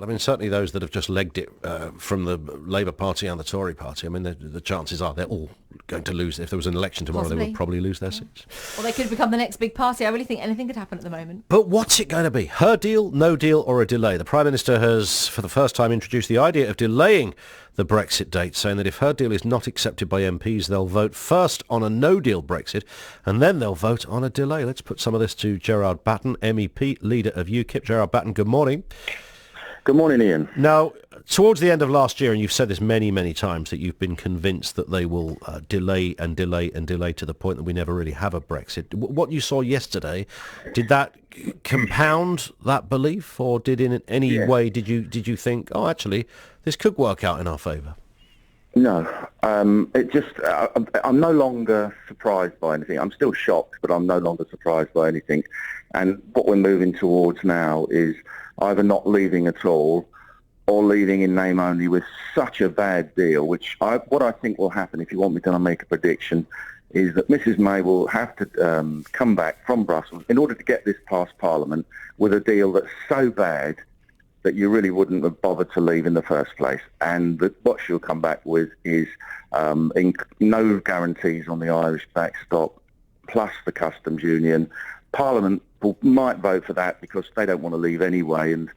I mean, certainly those that have just legged it from the Labour Party and the Tory Party, I mean, the chances are they're all going to lose. If there was an election tomorrow, they would probably lose their seats. Or they could become the next big party. I really think anything could happen at the moment. But what's it going to be? Her deal, no deal, or a delay? The Prime Minister has, for the first time, introduced the idea of delaying the Brexit date, saying that if her deal is not accepted by MPs, they'll vote first on a no-deal Brexit, and then they'll vote on a delay. Let's put some of this to Gerard Batten, MEP, leader of UKIP. Gerard Batten, good morning. Good morning, Ian. Now, towards the end of last year, and you've said this many, many times, that you've been convinced that they will delay and delay and delay to the point that we never really have a Brexit. What you saw yesterday, did that compound that belief, or did in any way did you think, oh, actually, this could work out in our favour? No, I'm no longer surprised by anything. I'm still shocked, but I'm no longer surprised by anything. And what we're moving towards now is either not leaving at all or leaving in name only with such a bad deal, what I think will happen, if you want me to make a prediction, is that Mrs May will have to come back from Brussels in order to get this past Parliament with a deal that's so bad that you really wouldn't have bothered to leave in the first place. And what she'll come back with is no guarantees on the Irish backstop, plus the customs union. Parliament might vote for that because they don't want to leave anyway. And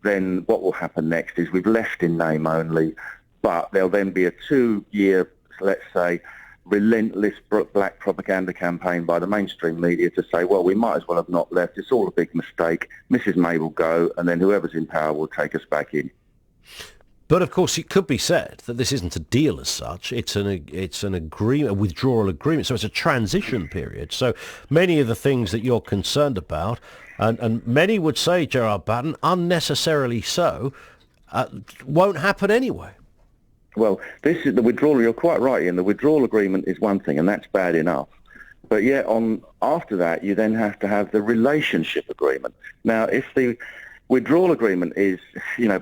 then what will happen next is we've left in name only, but there'll then be a 2-year, let's say, relentless black propaganda campaign by the mainstream media to say, well, we might as well have not left. It's all a big mistake. Mrs May will go, and then whoever's in power will take us back in. But of course, it could be said that this isn't a deal as such. It's an agreement, a withdrawal agreement. So it's a transition period. So many of the things that you're concerned about, and many would say, Gerard Batten, unnecessarily so, won't happen anyway. Well, this is the withdrawal. You're quite right, Ian. The withdrawal agreement is one thing, and that's bad enough. But yet, after that, you then have to have the relationship agreement. Now, if the withdrawal agreement is,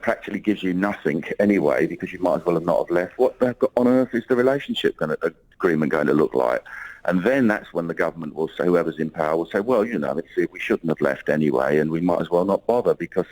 practically gives you nothing anyway, because you might as well have not have left, what on earth is the relationship agreement going to look like? And then that's when the government will say, whoever's in power will say, well, we shouldn't have left anyway, and we might as well not bother because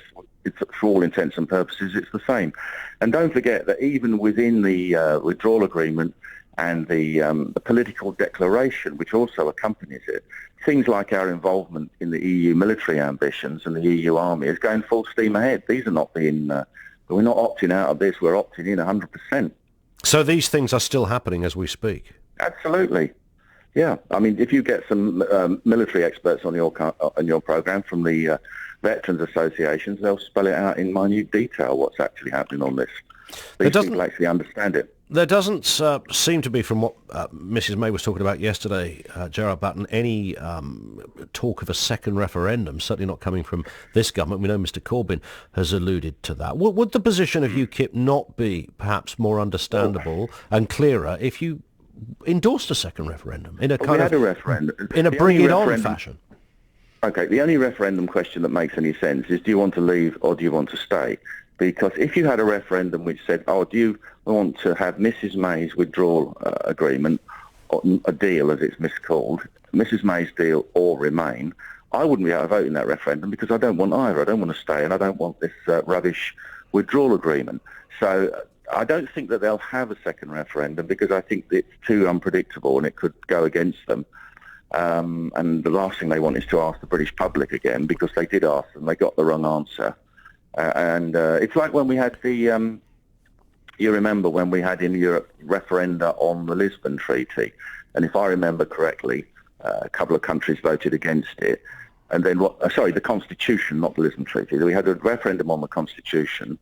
for all intents and purposes, it's the same. And don't forget that even within the withdrawal agreement and the political declaration, which also accompanies it, things like our involvement in the EU military ambitions and the EU army is going full steam ahead. These are not being, we're not opting out of this, we're opting in 100%. So these things are still happening as we speak? Absolutely. Yeah. I mean, if you get some military experts on your programme from the veterans associations, they'll spell it out in minute detail what's actually happening on this. These people actually understand it. There doesn't seem to be, from what Mrs May was talking about yesterday, Gerard Batten, any talk of a second referendum, certainly not coming from this government. We know Mr Corbyn has alluded to that. Would the position of UKIP not be perhaps more understandable and clearer if you endorsed a second referendum in a kind of in a bring it on fashion? Okay, the only referendum question that makes any sense is, do you want to leave or do you want to stay? Because if you had a referendum which said, oh, do you want to have Mrs May's withdrawal agreement, or a deal as it's miscalled, Mrs May's deal or remain, I wouldn't be able to vote in that referendum because I don't want either. I don't want to stay and I don't want this rubbish withdrawal agreement. So I don't think that they'll have a second referendum because I think it's too unpredictable and it could go against them. And the last thing they want is to ask the British public again, because they did ask them, they got the wrong answer. And it's like when we had the, you remember when we had in Europe referenda on the Lisbon Treaty, and if I remember correctly, a couple of countries voted against it. And then, the Constitution, not the Lisbon Treaty. We had a referendum on the Constitution.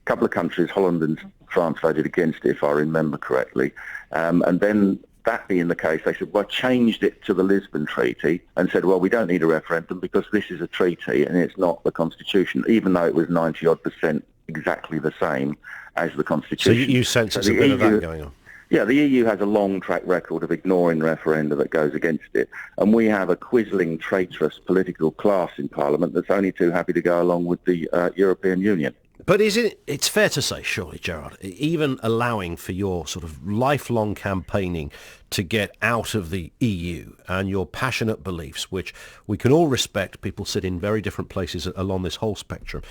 A couple of countries, Holland and France, voted against it, if I remember correctly. And then, that being the case, they said, well, changed it to the Lisbon Treaty and said, well, we don't need a referendum because this is a treaty and it's not the Constitution, even though it was 90-odd% exactly the same as the Constitution. So you sense there's a bit of that going on? Yeah, the EU has a long track record of ignoring referenda that goes against it. And we have a quisling, traitorous political class in Parliament that's only too happy to go along with the European Union. But it's fair to say, surely, Gerard, even allowing for your sort of lifelong campaigning to get out of the EU and your passionate beliefs, which we can all respect, people sit in very different places along this whole spectrum,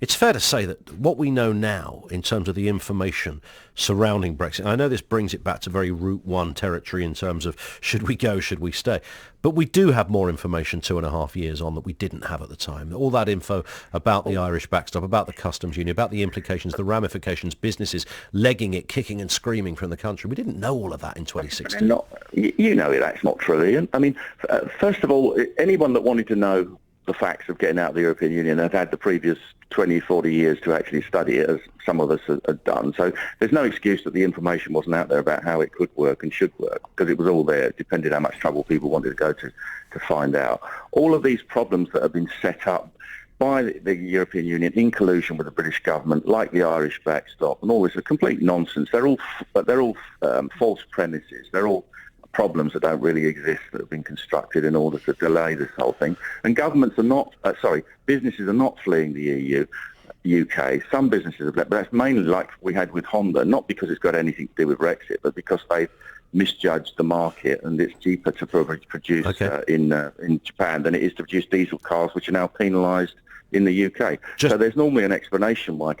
It's fair to say that what we know now in terms of the information surrounding Brexit, I know this brings it back to very Route 1 territory in terms of should we go, should we stay, but we do have more information 2.5 years on that we didn't have at the time. All that info about the Irish backstop, about the customs union, about the implications, the ramifications, businesses legging it, kicking and screaming from the country. We didn't know all of that in 2016. You know that's not true, Ian. I mean, first of all, anyone that wanted to know the facts of getting out of the European Union have had the previous 20, 40 years to actually study it, as some of us have done. So there's no excuse that the information wasn't out there about how it could work and should work, because it was all there. It depended how much trouble people wanted to go to find out. All of these problems that have been set up by the European Union in collusion with the British government, like the Irish backstop and all this, are complete nonsense. They're all false premises. They're all problems that don't really exist that have been constructed in order to delay this whole thing. And governments are not, businesses are not fleeing the UK. Some businesses have left, but that's mainly like we had with Honda, not because it's got anything to do with Brexit, but because they've misjudged the market, and it's cheaper to produce in Japan than it is to produce diesel cars, which are now penalised in the UK. So there's normally an explanation why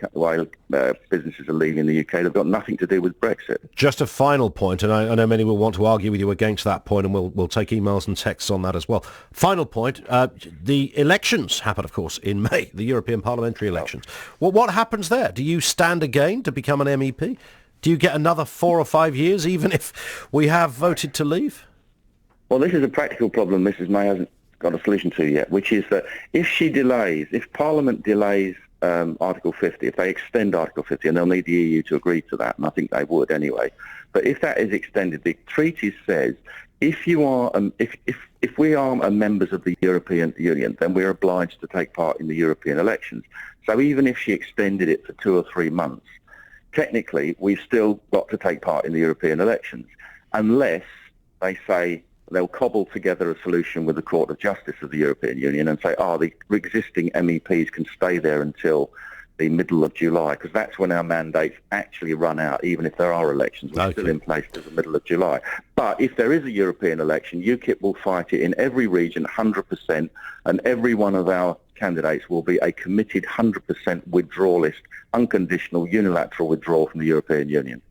businesses are leaving the UK. They've got nothing to do with Brexit. Just a final point, and I know many will want to argue with you against that point, and we'll take emails and texts on that as well. Final point, the elections happen, of course, in May, the European parliamentary elections. Well, what happens there? Do you stand again to become an MEP? Do you get another 4 or 5 years, even if we have voted to leave? Well, this is a practical problem Mrs May hasn't got a solution to yet, which is that if Parliament delays Article 50, if they extend Article 50, and they'll need the EU to agree to that, and I think they would anyway, but if that is extended, the treaty says if we are members of the European Union, then we're obliged to take part in the European elections. So even if she extended it for 2 or 3 months, technically we've still got to take part in the European elections, unless they say they'll cobble together a solution with the Court of Justice of the European Union and say, the existing MEPs can stay there until the middle of July, because that's when our mandates actually run out, even if there are elections. We're still in place till the middle of July. But if there is a European election, UKIP will fight it in every region 100%, and every one of our candidates will be a committed 100% withdrawalist, unconditional, unilateral withdrawal from the European Union.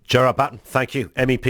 Gerard Batten, thank you, MEP.